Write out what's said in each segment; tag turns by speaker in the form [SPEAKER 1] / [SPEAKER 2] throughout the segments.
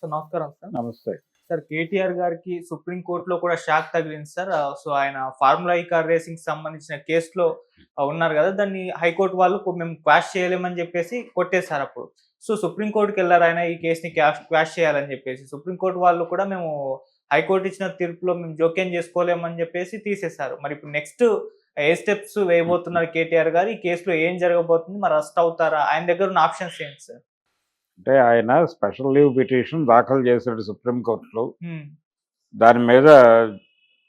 [SPEAKER 1] Sir నమస్కారం sir.
[SPEAKER 2] నమస్తే.
[SPEAKER 1] Sir KTR గారికి సుప్రీం కోర్ట్‌లో కూడా షాక్ తగిలింది సార్. సో, ఆయన ఫార్ములా ఈ కార్ రేసింగ్‌కి సంబంధించిన కేస్‌లో ఉన్నారు గదా! దాన్ని హైకోర్ట్ వాళ్ళు మేము క్వాష్ చేయలేమని జెప్పేసి కొట్టేసారప్పుడు. సో, సుప్రీం కోర్ట్‌కెళ్లారాయన ఈ కేస్‌ని క్వాష్ చేయాలని జెప్పేసి. సుప్రీం కోర్ట్ వాళ్ళు కూడా మేము హైకోర్ట్ ఇచ్చిన తీర్పులో మేము జోక్యం జేసుకోలేమని జెప్పేసి తీసేశారు. మరి ఇప్పుడు నెక్స్ట్ ఏ స్టెప్స్ వేయబోతున్నారు కేటీఆర్ గారు? ఈ కేస్‌లో ఏం జరగబోతుంది? మరి అరెస్ట్ అవుతారా? ఆయన దగ్గర ఉన్న ఆప్షన్స్ ఏంటి సార్?
[SPEAKER 2] అంటే ఆయన స్పెషల్ లీవ్ పిటిషన్ దాఖలు చేశాడు సుప్రీంకోర్టులో.
[SPEAKER 1] హ్మ్.
[SPEAKER 2] దాని మీద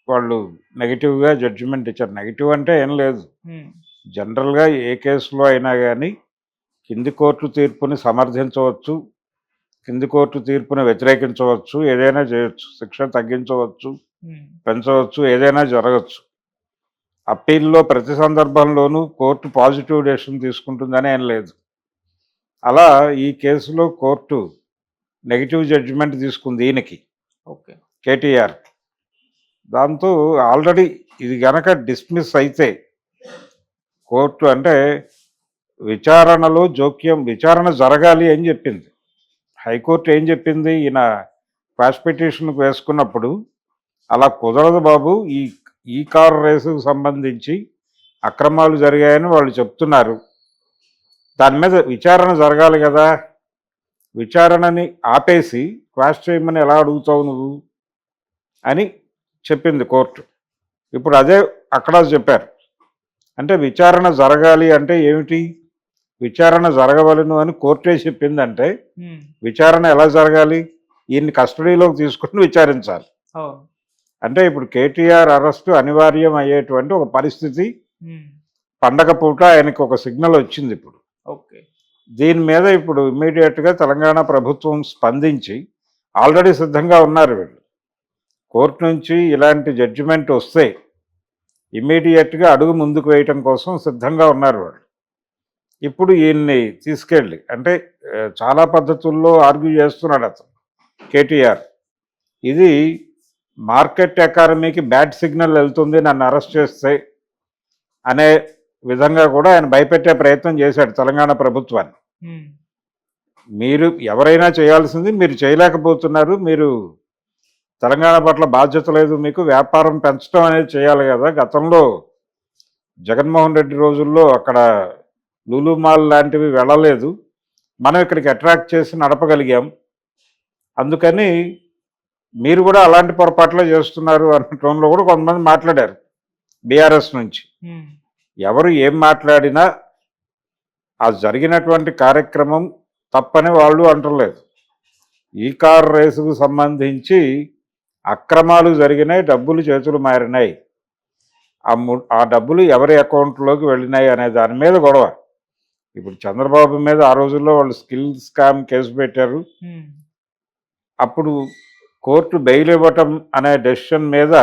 [SPEAKER 2] వాళ్ళు నెగెటివ్‌గా జడ్జిమెంట్ ఇచ్చారు. నెగెటివ్ అంటే ఏం లేదు.
[SPEAKER 1] హ్మ్.
[SPEAKER 2] జనరల్‌గా ఏ కేసులో అయినా గానీ కింది కోర్టు తీర్పుని సమర్థించవచ్చు. కింది కోర్టు తీర్పుని వ్యతిరేకించవచ్చు. ఏదైనా చేయొచ్చు. శిక్ష తగ్గించవచ్చు,
[SPEAKER 1] హ్మ్.
[SPEAKER 2] పెంచవచ్చు, ఏదైనా జరగొచ్చు. అప్పీల్‌లో ప్రతి సందర్భంలోనూ కోర్టు పాజిటివ్ డెసిషన్ తీసుకుంటుందని ఏం లేదు. అలా ఈ కేసులో కోర్టు నెగెటివ్ జడ్జిమెంట్ తీసుకుంది ఈయనకి,
[SPEAKER 1] ఓకే.
[SPEAKER 2] కేటీఆర్. దాంతో ఆల్రెడీ ఇది గనక డిస్మిస్ అయితే కోర్టు అంటే విచారణలో విచారణ జరగాలి అని చెప్పింది. హైకోర్టు ఏం చెప్పింది, ఈయన క్వాష్ పిటిషన్‌కు వేసుకున్నప్పుడు అలా కుదరదు బాబు, ఈ ఈ కారు రేసుకు సంబంధించి అక్రమాలు జరిగాయని వాళ్ళు చెప్తున్నారు. దాని మీద విచారణ జరగాలి కదా! విచారణని ఆపేసి క్వాష్ చేయమని ఎలా అడుగుతావు నువ్వు అని చెప్పింది కోర్టు. ఇప్పుడు అదే అక్కడ చెప్పారు. అంటే విచారణ జరగాలి అంటే ఏమిటి? విచారణ జరగవలెను అని కోర్టే చెప్పిందంటే
[SPEAKER 1] హ్మ్.
[SPEAKER 2] విచారణ ఎలా జరగాలి? ఈయన్ని కస్టడీలోకి తీసుకొని విచారించాలి.
[SPEAKER 1] అవును.
[SPEAKER 2] అంటే ఇప్పుడు కేటీఆర్ అరెస్టు అనివార్యం అయ్యేటువంటి ఒక పరిస్థితి
[SPEAKER 1] హ్మ్.
[SPEAKER 2] పండగ పూట ఆయనకి ఒక సిగ్నల్ వచ్చింది ఇప్పుడు.
[SPEAKER 1] ఓకే.
[SPEAKER 2] దీని మీద ఇప్పుడు ఇమ్మీడియట్‌గా తెలంగాణ ప్రభుత్వం స్పందించి ఆల్రెడీ సిద్ధంగా ఉన్నారు వీళ్ళు. కోర్టు నుంచి ఇలాంటి జడ్జిమెంట్ వస్తే ఇమ్మీడియట్‌గా అడుగు ముందుకు వేయటం కోసం సిద్ధంగా ఉన్నారు వాళ్ళు. ఇప్పుడు ఈయన్ని తీసుకెళ్ళి అంటే చాలా పద్ధతుల్లో ఆర్గ్యూ చేస్తున్నాడు అతను కేటీఆర్. ఇది మార్కెట్ ఎకానమీకి బ్యాడ్ సిగ్నల్ వెళ్తుంది నన్ను అరెస్ట్ చేస్తే అనే విధంగా కూడా ఆయన భయపెట్టే ప్రయత్నం చేశాడు తెలంగాణ ప్రభుత్వాన్ని.
[SPEAKER 1] హ్మ్.
[SPEAKER 2] మీరు ఎవరైనా చేయాల్సింది మీరు చేయలేకపోతున్నారు. మీరు తెలంగాణ పట్ల బాధ్యత లేదు మీకు. వ్యాపారం పెంచడం అనేది చేయాలి కదా! గతంలో జగన్మోహన్ రెడ్డి రోజుల్లో అక్కడ లులు మాల్ లాంటివి వెళ్ళలేదు. మనం ఇక్కడికి అట్రాక్ట్ చేసి నడపగలిగాం. అందుకని మీరు కూడా అలాంటి పొరపాట్లే చేస్తున్నారు అన్న టోన్‌లో కూడా కొంతమంది మాట్లాడారు బీఆర్ఎస్ నుంచి.
[SPEAKER 1] హ్మ్.
[SPEAKER 2] ఎవరు ఏం మాట్లాడినా ఆ జరిగినటువంటి కార్యక్రమం తప్పని వాళ్ళు అంటలేదు. ఈ కార్ రేసుకు సంబంధించి అక్రమాలు జరిగినాయి, డబ్బులు చేతులు మారినాయి. ఆ డబ్బులు ఎవరి అకౌంట్లోకి వెళ్ళినాయి అనే దాని మీద గొడవ. ఇప్పుడు చంద్రబాబు మీద ఆ రోజుల్లో వాళ్ళు స్కిల్ స్కామ్ కేసు పెట్టారు.
[SPEAKER 1] హ్మ్.
[SPEAKER 2] అప్పుడు కోర్టు బెయిల్ ఇవ్వటం అనే డెసిషన్ మీద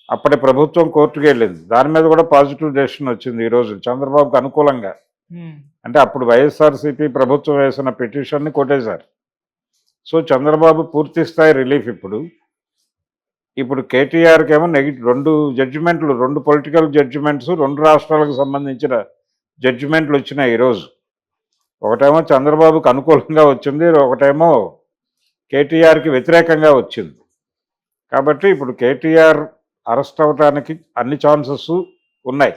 [SPEAKER 2] అప్పటి ప్రభుత్వం కోర్టుకు వెళ్ళింది. దాని మీద కూడా పాజిటివ్ డెసిషన్ వచ్చింది ఈరోజు చంద్రబాబుకు అనుకూలంగా.
[SPEAKER 1] హ్మ్.
[SPEAKER 2] అంటే అప్పుడు వైఎస్ఆర్సీపీ ప్రభుత్వం వేసిన పిటిషన్ని కొట్టేశారు. సో చంద్రబాబు పూర్తి స్థాయి రిలీఫ్ ఇప్పుడు. ఇప్పుడు కేటీఆర్కి ఏమో రెండు జడ్జిమెంట్లు, రెండు పొలిటికల్ జడ్జిమెంట్స్, రెండు రాష్ట్రాలకు సంబంధించిన జడ్జిమెంట్లు వచ్చినాయి ఈరోజు. ఒకటేమో చంద్రబాబుకు అనుకూలంగా వచ్చింది, ఒకటేమో కేటీఆర్కి వ్యతిరేకంగా వచ్చింది. కాబట్టి ఇప్పుడు కేటీఆర్ అరెస్ట్ అవ్వడానికి అన్ని ఛాన్సెస్ ఉన్నాయి.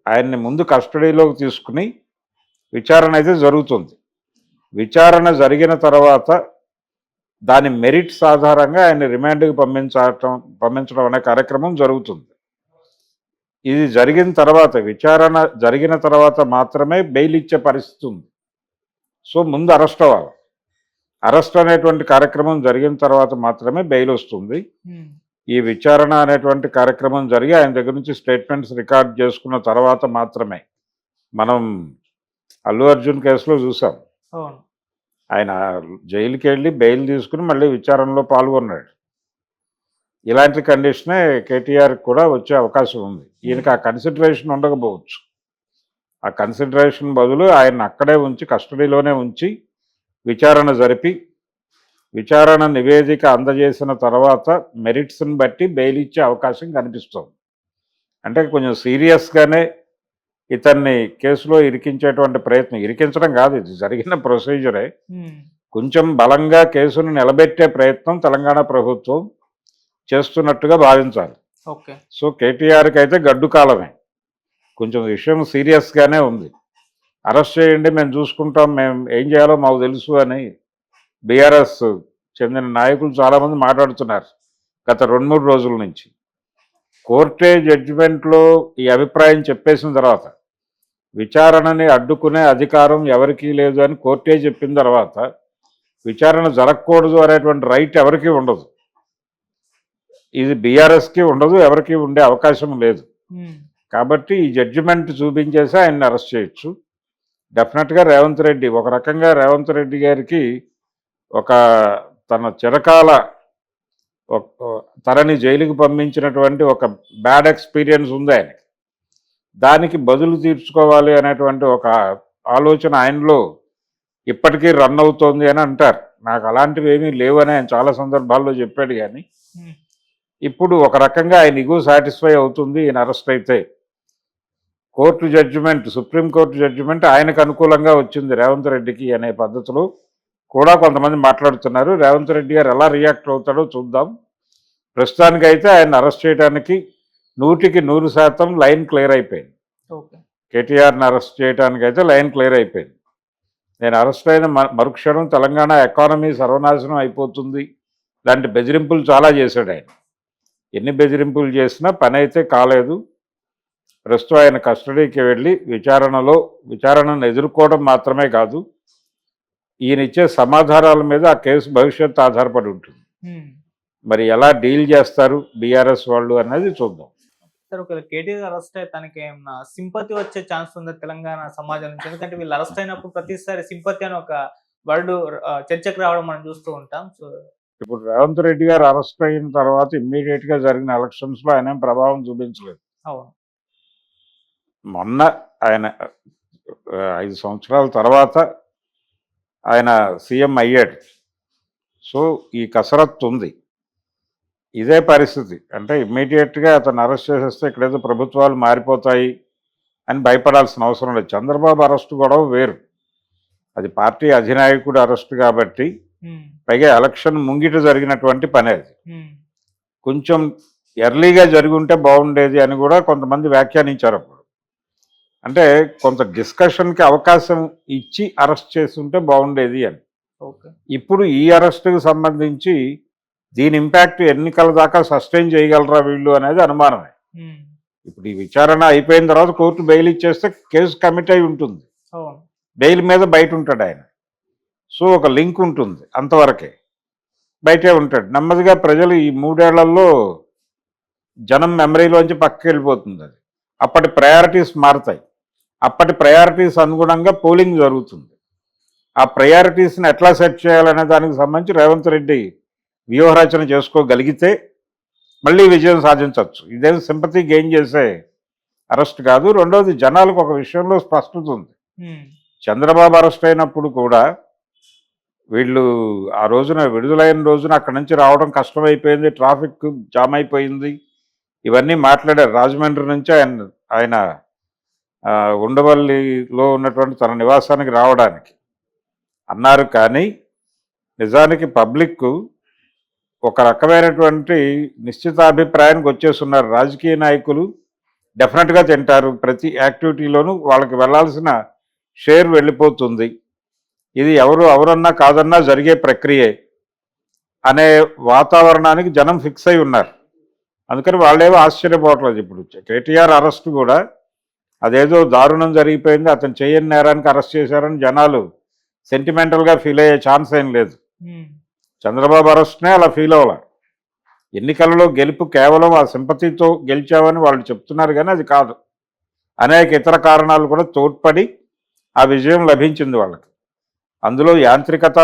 [SPEAKER 2] ఆయన్ని ముందు కస్టడీలోకి తీసుకుని విచారణ అయితే జరుగుతుంది. విచారణ జరిగిన తర్వాత దాని మెరిట్స్ ఆధారంగా ఆయన రిమాండ్కి పంపించడం అనే కార్యక్రమం జరుగుతుంది. ఇది జరిగిన తర్వాత, విచారణ జరిగిన తర్వాత మాత్రమే బెయిల్ ఇచ్చే పరిస్థితి ఉంది. సో ముందు అరెస్ట్ అవ్వాలి. అరెస్ట్ అనేటువంటి కార్యక్రమం జరిగిన తర్వాత మాత్రమే బెయిల్ వస్తుంది. ఈ విచారణ అనేటువంటి కార్యక్రమం జరిగి ఆయన దగ్గర నుంచి స్టేట్మెంట్స్ రికార్డ్ చేసుకున్న తర్వాత మాత్రమే. మనం అల్లు అర్జున్ కేసులో చూసాం. ఆయన జైలుకి వెళ్ళి బెయిల్ తీసుకుని మళ్ళీ విచారణలో పాల్గొన్నాడు. ఇలాంటి కండిషనే కేటీఆర్ కూడా వచ్చే అవకాశం ఉంది. ఈయనకి ఆ కన్సిడరేషన్ ఉండకపోవచ్చు. ఆ కన్సిడరేషన్ బదులు ఆయన అక్కడే ఉంచి, కస్టడీలోనే ఉంచి విచారణ జరిపి, విచారణ నివేదిక అందజేసిన తర్వాత మెరిట్స్ని బట్టి బెయిల్ ఇచ్చే అవకాశం కనిపిస్తుంది. అంటే కొంచెం సీరియస్గానే ఇతన్ని కేసులో ఇరికించేటువంటి ప్రయత్నం, ఇరికించడం కాదు, ఇది జరిగిన ప్రొసీజరే. కొంచెం బలంగా కేసును నిలబెట్టే ప్రయత్నం తెలంగాణ ప్రభుత్వం చేస్తున్నట్టుగా భావించాలి.
[SPEAKER 1] ఓకే.
[SPEAKER 2] సో కేటీఆర్కి అయితే గడ్డు కాలమే, కొంచెం విషయం సీరియస్గానే ఉంది. అరెస్ట్ చేయండి, మేము చూసుకుంటాం, మేము ఏం చేయాలో మాకు తెలుసు అని బీఆర్ఎస్ చెందిన నాయకులు చాలామంది మాట్లాడుతున్నారు గత 2-3 రోజుల నుంచి. కోర్టే జడ్జిమెంట్లో ఈ అభిప్రాయం చెప్పేసిన తర్వాత, విచారణని అడ్డుకునే అధికారం ఎవరికీ లేదు అని కోర్టే చెప్పిన తర్వాత, విచారణ జరగకూడదు అనేటువంటి రైట్ ఎవరికీ ఉండదు. ఇది బీఆర్ఎస్కి ఉండదు, ఎవరికి ఉండే అవకాశం లేదు. కాబట్టి ఈ జడ్జిమెంట్ చూపించేసి ఆయన్ని అరెస్ట్ చేయొచ్చు. డెఫినెట్గా రేవంత్ రెడ్డి, ఒక రకంగా రేవంత్ రెడ్డి గారికి ఒక తన చిరకాల తనని జైలుకి పంపించినటువంటి ఒక బ్యాడ్ ఎక్స్పీరియన్స్ ఉంది ఆయనకి. దానికి బదులు తీర్చుకోవాలి అనేటువంటి ఒక ఆలోచన ఆయనలో ఇప్పటికీ రన్ అవుతోంది అని అంటారు. నాకు అలాంటివి ఏమీ లేవని ఆయన చాలా సందర్భాల్లో చెప్పాడు. కానీ ఇప్పుడు ఒక రకంగా ఆయన ఇగో సాటిస్ఫై అవుతుంది ఈయన అరెస్ట్ అయితే. కోర్టు జడ్జిమెంట్, సుప్రీంకోర్టు జడ్జిమెంట్ ఆయనకు అనుకూలంగా వచ్చింది రేవంత్ రెడ్డికి అనే పద్ధతిలో కూడా కొంతమంది మాట్లాడుతున్నారు. రేవంత్ రెడ్డి గారు ఎలా రియాక్ట్ అవుతాడో చూద్దాం. ప్రస్తుతానికైతే ఆయన అరెస్ట్ చేయడానికి 100% లైన్ క్లియర్ అయిపోయింది. కేటీఆర్ని అరెస్ట్ చేయడానికైతే లైన్ క్లియర్ అయిపోయింది. నేను అరెస్ట్ అయిన మరుక్షణం తెలంగాణ ఎకానమీ సర్వనాశనం అయిపోతుంది లాంటి బెదిరింపులు చాలా చేశాడు ఆయన. ఎన్ని బెదిరింపులు చేసినా పని అయితే కాలేదు. ప్రస్తుతం ఆయన కస్టడీకి వెళ్ళి విచారణను ఎదుర్కోవడం మాత్రమే కాదు, ఈయన ఇచ్చే సమాధానాల మీద ఆ కేసు భవిష్యత్తు ఆధారపడి ఉంటుంది. మరి ఎలా డీల్ చేస్తారు బీఆర్ఎస్ వాళ్ళు అనేది చూద్దాం.
[SPEAKER 1] సార్, ఒకవేళ కేటీఆర్ అరెస్ట్ అయితే తనకి ఏమన్నా సింపతి వచ్చే ఛాన్స్ ఉందా తెలంగాణ సమాజం నుంచి? ఎందుకంటే వీళ్ళు అరెస్ట్ అయినప్పుడు ప్రతిసారి సింపతి అని ఒక వర్డ్ చర్చకు రావడం మనం చూస్తూ ఉంటాం. సో
[SPEAKER 2] ఇప్పుడు రేవంత్ రెడ్డి గారు అరెస్ట్ అయిన తర్వాత ఇమ్మీడియట్గా జరిగిన ఎలక్షన్స్లో ఆయన ప్రభావం చూపించలేదు.
[SPEAKER 1] అవును.
[SPEAKER 2] మొన్న ఆయన 5 సంవత్సరాల తర్వాత ఆయన సీఎం అయ్యాడు. సో ఈ కసరత్తు ఉంది. ఇదే పరిస్థితి అంటే ఇమ్మీడియట్గా అతను అరెస్ట్ చేసేస్తే ఇక్కడేదో ప్రభుత్వాలు మారిపోతాయి అని భయపడాల్సిన అవసరం లేదు. చంద్రబాబు అరెస్టు గొడవ వేరు, అది పార్టీ అధినాయకుడు అరెస్టు కాబట్టి, పైగా ఎలక్షన్ ముంగిట జరిగినటువంటి పని. అది కొంచెం ఎర్లీగా జరిగి ఉంటే బాగుండేది అని కూడా కొంతమంది వ్యాఖ్యానించారు. అప్పుడు అంటే కొంత డిస్కషన్కి అవకాశం ఇచ్చి అరెస్ట్ చేస్తుంటే బాగుండేది అని. ఇప్పుడు ఈ అరెస్టుకు సంబంధించి దీని ఇంపాక్ట్ ఎన్నికల దాకా సస్టైన్ చేయగలరా వీళ్ళు అనేది అనుమానమే. ఇప్పుడు ఈ విచారణ అయిపోయిన తర్వాత కోర్టు బెయిల్ ఇచ్చేస్తే కేసు కమిట్ అయి ఉంటుంది, బెయిల్ మీద బయట ఉంటాడు ఆయన. సో ఒక లింక్ ఉంటుంది, అంతవరకే బయటే ఉంటాడు. నెమ్మదిగా ప్రజలు ఈ 3 ఏళ్లలో జనం మెమరీలోంచి పక్కకి వెళ్ళిపోతుంది. అది అప్పటి ప్రయారిటీస్ మారుతాయి. అప్పటి ప్రయారిటీస్ అనుగుణంగా పోలింగ్ జరుగుతుంది. ఆ ప్రయారిటీస్ని ఎట్లా సెట్ చేయాలనే దానికి సంబంధించి రేవంత్ రెడ్డి వ్యూహరచన చేసుకోగలిగితే మళ్ళీ విజయం సాధించవచ్చు. ఇదేం సింపతి గెయిన్ చేసే అరెస్ట్ కాదు. రెండోది, జనాలకు ఒక విషయంలో స్పష్టత ఉంది. చంద్రబాబు అరెస్ట్ అయినప్పుడు కూడా వీళ్ళు ఆ రోజున విడుదలైన రోజున అక్కడి నుంచి రావడం కష్టమైపోయింది, ట్రాఫిక్ జామ్ అయిపోయింది, ఇవన్నీ మాట్లాడారు. రాజమండ్రి నుంచి ఆయన ఉండవల్లిలో ఉన్నటువంటి తన నివాసానికి రావడానికి అన్నారు. కానీ నిజానికి పబ్లిక్ ఒక రకమైనటువంటి నిశ్చితాభిప్రాయానికి వచ్చేస్తున్నారు. రాజకీయ నాయకులు డెఫినెట్గా తింటారు, ప్రతి యాక్టివిటీలోనూ వాళ్ళకి వెళ్ళాల్సిన షేర్ వెళ్ళిపోతుంది, ఇది ఎవరన్నా కాదన్నా జరిగే ప్రక్రియే అనే వాతావరణానికి జనం ఫిక్స్ అయి ఉన్నారు. అందుకని వాళ్ళేమో ఆశ్చర్యపోవట్లేదు. ఇప్పుడు కేటీఆర్ అరెస్ట్ కూడా అదేదో దారుణం జరిగిపోయింది, అతను చేయని నేరానికి అరెస్ట్ చేశారని జనాలు సెంటిమెంటల్గా ఫీల్ అయ్యే ఛాన్స్ ఏం లేదు. చంద్రబాబు అరెస్ట్నే అలా ఫీల్ అవ్వాలి. ఎన్నికలలో గెలుపు కేవలం ఆ సింపతితో గెలిచామని వాళ్ళు చెప్తున్నారు, కానీ అది కాదు. అనేక ఇతర కారణాలు కూడా తోడ్పడి ఆ విజయం లభించింది వాళ్ళకి. అందులో యాంత్రికత